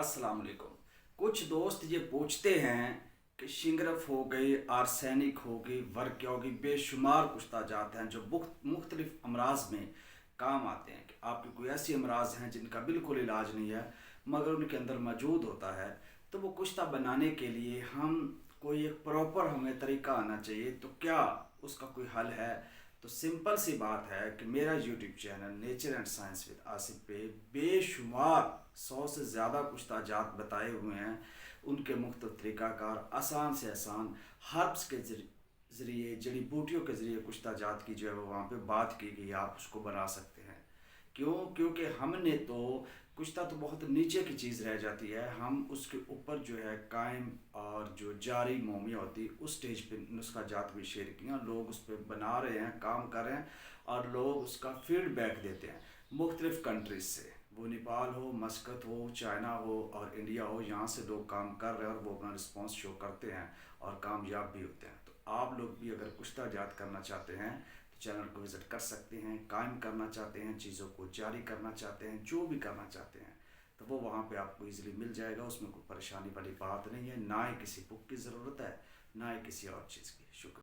अस्सलाम वालेकुम। कुछ दोस्त ये पूछते हैं कि शिंगरफ हो गई, आर्सेनिक हो गई, वर्क्या हो गई, बेशुमार कुछ जात हैं जो मुख्तलिफ अमराज में काम आते हैं। कि आपके कोई ऐसी अमराज हैं जिनका बिल्कुल इलाज नहीं है मगर उनके अंदर मौजूद होता है, तो वो कुश्ता बनाने के लिए हम कोई एक प्रॉपर हमें तरीका आना चाहिए। तो क्या उसका कोई हल है? तो सिंपल सी बात है कि मेरा YouTube channel nature and science with Asif पे बेशुमार 100 से ज़्यादा कुश्ताजात बताए हुए हैं। उनके मुख्तलिफ तरीक़ाकार, आसान से आसान हर्ब्स के ज़रिए, जड़ी बूटियों के ज़रिए कुश्ताजात की जो है वो वहाँ पे बात की गई। आप उसको बना सकते हैं। क्यों? क्योंकि हमने तो कुश्ता तो बहुत नीचे की चीज़ रह जाती है, हम उसके ऊपर जो है कायम और जो जारी मोमिया होती है उस स्टेज पे नुस्खा जात भी शेयर किया। लोग उस पर बना रहे हैं, काम कर रहे हैं और लोग उसका फीडबैक देते हैं मुख्तलिफ़ कंट्रीज से। वो नेपाल हो, मस्कत हो, चाइना हो और इंडिया हो, यहाँ से लोग काम कर रहे हैं और वो अपना रिस्पॉन्स शो करते हैं और कामयाब भी होते हैं। तो आप लोग भी अगर कुश्ता जात करना चाहते हैं तो चैनल को विज़िट कर सकते हैं। कायम करना चाहते हैं, चीज़ों को जारी करना चाहते हैं, जो भी करना चाहते हैं तो वो वहाँ पे आपको इजीली मिल जाएगा। उसमें कोई परेशानी वाली बात नहीं है, ना ही किसी बुक की ज़रूरत है, ना ही किसी और चीज़ की। शुक्रिया।